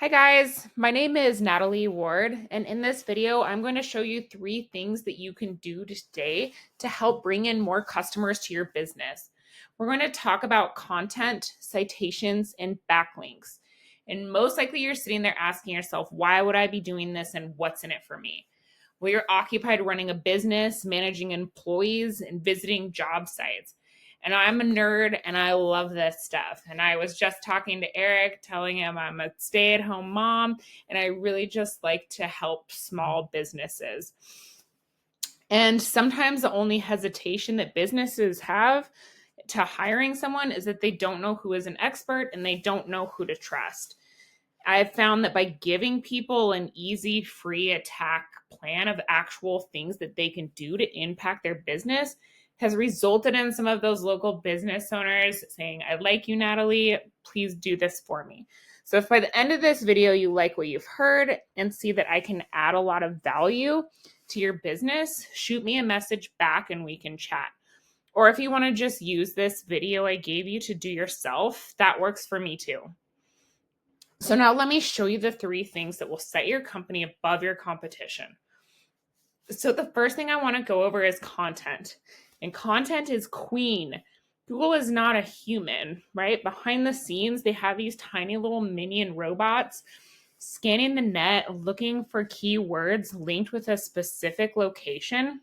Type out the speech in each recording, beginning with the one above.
Hi guys, my name is Natalie Ward, and in this video, I'm going to show you 3 things that you can do today to help bring in more customers to your business. We're going to talk about content, citations, and backlinks. And most likely you're sitting there asking yourself, why would I be doing this and what's in it for me? Well, you're occupied running a business, managing employees, and visiting job sites. And I'm a nerd and I love this stuff. And I was just talking to Eric, telling him I'm a stay at home mom, and I really just like to help small businesses. And sometimes the only hesitation that businesses have to hiring someone is that they don't know who is an expert and they don't know who to trust. I've found that by giving people an easy, free attack plan of actual things that they can do to impact their business has resulted in some of those local business owners saying, I like you, Natalie, please do this for me. So if by the end of this video you like what you've heard and see that I can add a lot of value to your business, shoot me a message back and we can chat. Or if you want to just use this video I gave you to do yourself, that works for me too. So now let me show you the 3 things that will set your company above your competition. So the first thing I want to go over is content. And content is queen. Google is not a human, right? Behind the scenes, they have these tiny little minion robots scanning the net, looking for keywords linked with a specific location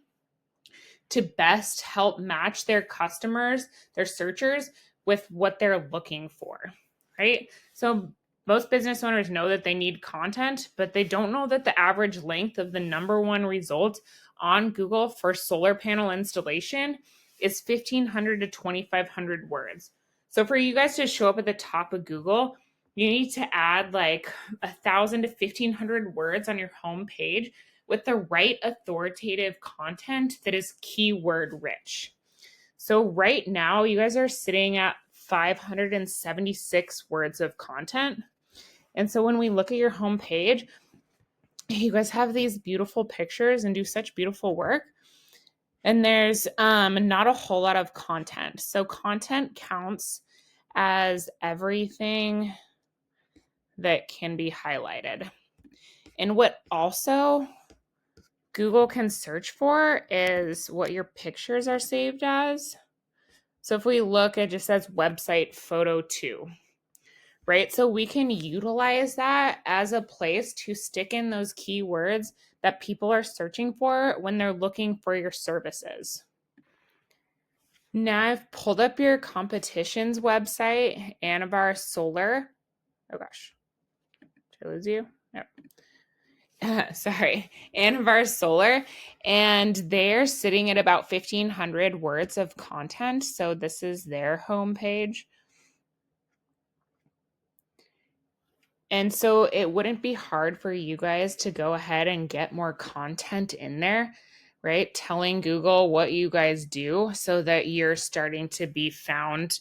to best help match their customers, their searchers, with what they're looking for, right? So most business owners know that they need content, but they don't know that the average length of the number one result on Google for solar panel installation is 1,500 to 2,500 words. So for you guys to show up at the top of Google, you need to add like 1,000 to 1,500 words on your home page with the right authoritative content that is keyword rich. So right now, you guys are sitting at 576 words of content. And so when we look at your homepage, you guys have these beautiful pictures and do such beautiful work. And there's not a whole lot of content. So content counts as everything that can be highlighted. And what also Google can search for is what your pictures are saved as. So if we look, it just says website photo 2, right? So we can utilize that as a place to stick in those keywords that people are searching for when they're looking for your services. Now I've pulled up your competition's website, Anavar Solar. Oh gosh, did I lose you? Yep. Sorry, Anavar Solar, and they're sitting at about 1,500 words of content. So this is their homepage. And so it wouldn't be hard for you guys to go ahead and get more content in there, right? Telling Google what you guys do so that you're starting to be found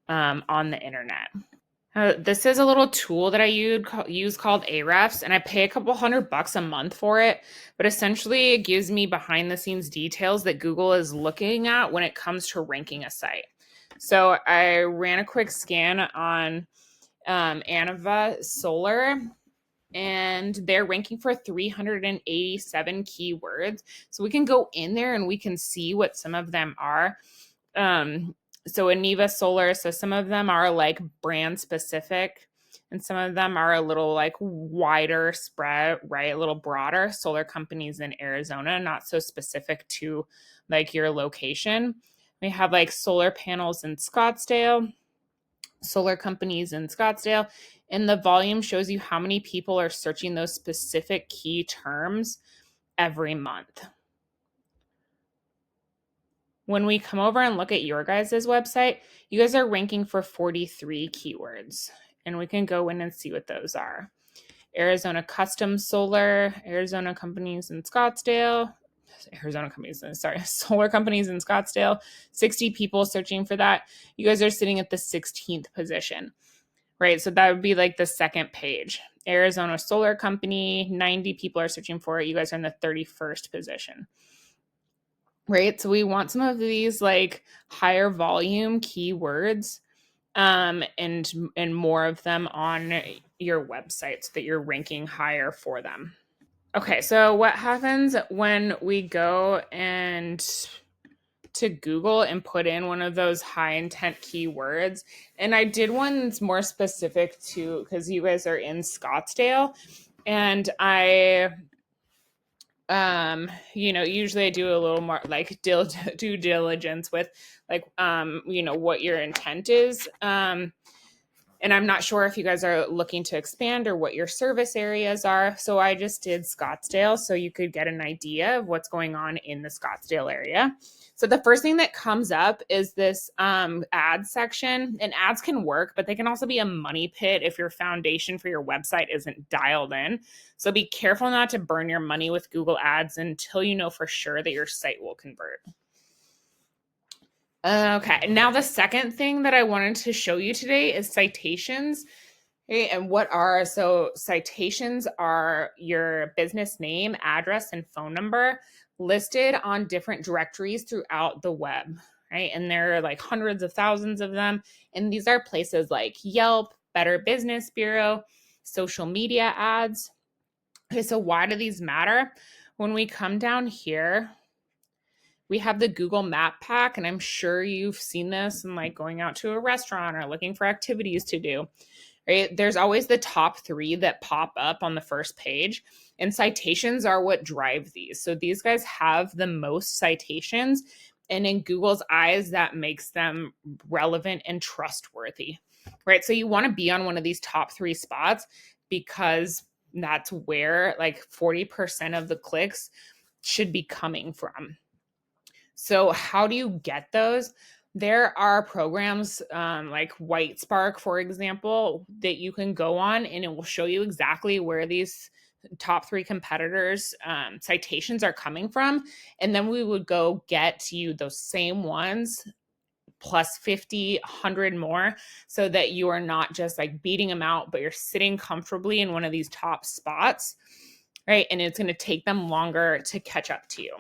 on the internet. This is a little tool that I use called Ahrefs, and I pay a couple $100 a month for it. But essentially, it gives me behind the scenes details that Google is looking at when it comes to ranking a site. So I ran a quick scan on Anavar Solar, and they're ranking for 387 keywords. So we can go in there and we can see what some of them are. So Anavar Solar, so some of them are like brand specific and some of them are a little like wider spread, right? A little broader. Solar companies in Arizona, not so specific to like your location. We have like solar panels in Scottsdale, solar companies in Scottsdale, and the volume shows you how many people are searching those specific key terms every month. When we come over and look at your guys' website, you guys are ranking for 43 keywords, and we can go in and see what those are. Arizona Custom Solar, Arizona Companies in Scottsdale, solar companies in Scottsdale, 60 people searching for that. You guys are sitting at the 16th position, right? So that would be like the second page. Arizona Solar Company, 90 people are searching for it. You guys are in the 31st position. Right? So we want some of these like higher volume keywords and more of them on your website so that you're ranking higher for them. Okay, so what happens when we go and to Google and put in one of those high intent keywords? And I did ones more specific to, because you guys are in Scottsdale, and I usually I do a little more like due diligence with like what your intent is. And I'm not sure if you guys are looking to expand or what your service areas are. So I just did Scottsdale so you could get an idea of what's going on in the Scottsdale area. So the first thing that comes up is this ad section. And ads can work, but they can also be a money pit if your foundation for your website isn't dialed in. So be careful not to burn your money with Google Ads until you know for sure that your site will convert. Okay, now the second thing that I wanted to show you today is citations. Okay, and citations are your business name, address, and phone number listed on different directories throughout the web, right? And there are like hundreds of thousands of them. And these are places like Yelp, Better Business Bureau, social media ads. Okay, so why do these matter? When we come down here, we have the Google Map Pack, and I'm sure you've seen this and like going out to a restaurant or looking for activities to do, right? There's always the top 3 that pop up on the first page, and citations are what drive these. So these guys have the most citations, and in Google's eyes, that makes them relevant and trustworthy, right? So you want to be on one of these top 3 spots because that's where like 40% of the clicks should be coming from. So how do you get those? There are programs like Whitespark, for example, that you can go on, and it will show you exactly where these top 3 competitors' citations are coming from. And then we would go get you those same ones plus 50, 100 more, so that you are not just like beating them out, but you're sitting comfortably in one of these top spots, right? And it's going to take them longer to catch up to you.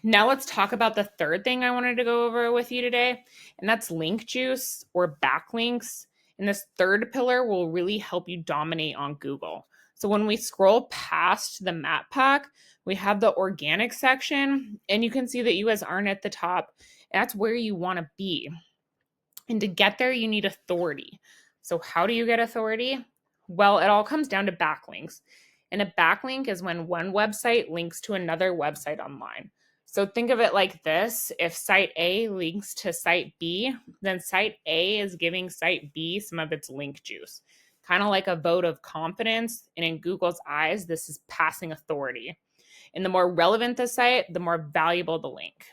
Now let's talk about the third thing I wanted to go over with you today, and that's link juice or backlinks. And this third pillar will really help you dominate on Google. So when we scroll past the map pack, we have the organic section, and you can see that you guys aren't at the top. That's where you want to be. And to get there, you need authority. So how do you get authority? Well, it all comes down to backlinks. And a backlink is when one website links to another website online. So think of it like this. If site A links to site B, then site A is giving site B some of its link juice, kind of like a vote of confidence. And in Google's eyes, this is passing authority. And the more relevant the site, the more valuable the link,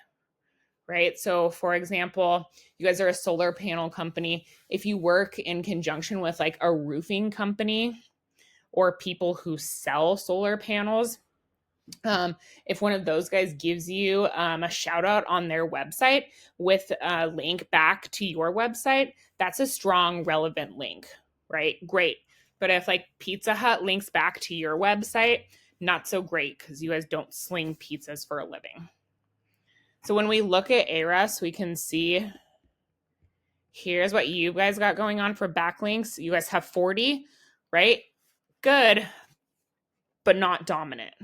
right? So for example, you guys are a solar panel company. If you work in conjunction with like a roofing company or people who sell solar panels, if one of those guys gives you a shout out on their website with a link back to your website, that's a strong, relevant link, right? Great. But if like Pizza Hut links back to your website, not so great because you guys don't sling pizzas for a living. So when we look at Ahrefs, we can see here's what you guys got going on for backlinks. You guys have 40, right? Good, but not dominant.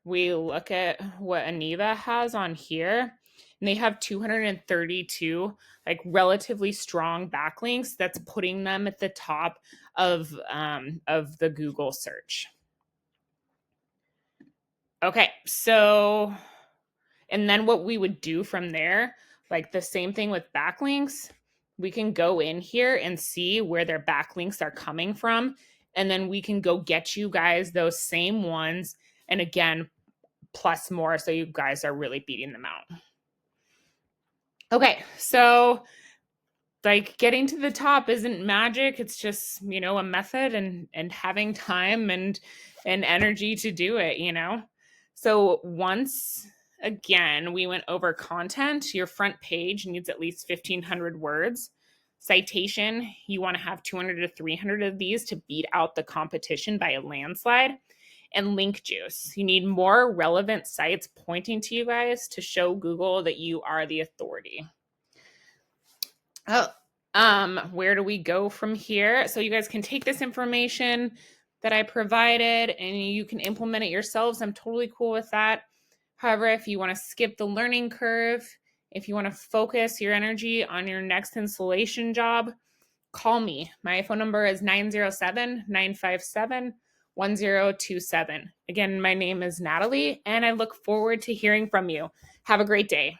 We look at what Aniva has on here, and they have 232 like relatively strong backlinks. That's putting them at the top of the Google search. Okay, so and then what we would do from there, like the same thing with backlinks, we can go in here and see where their backlinks are coming from, and then we can go get you guys those same ones, and again, plus more, so you guys are really beating them out. Okay, so like getting to the top isn't magic. It's just, a method and having time and energy to do it, So once again, we went over content. Your front page needs at least 1,500 words. Citation, you want to have 200 to 300 of these to beat out the competition by a landslide. And link juice. You need more relevant sites pointing to you guys to show Google that you are the authority. Oh, Where do we go from here? So you guys can take this information that I provided and you can implement it yourselves. I'm totally cool with that. However, if you want to skip the learning curve, if you want to focus your energy on your next installation job, call me. My phone number is 907-957-1027. Again, my name is Natalie, and I look forward to hearing from you. Have a great day.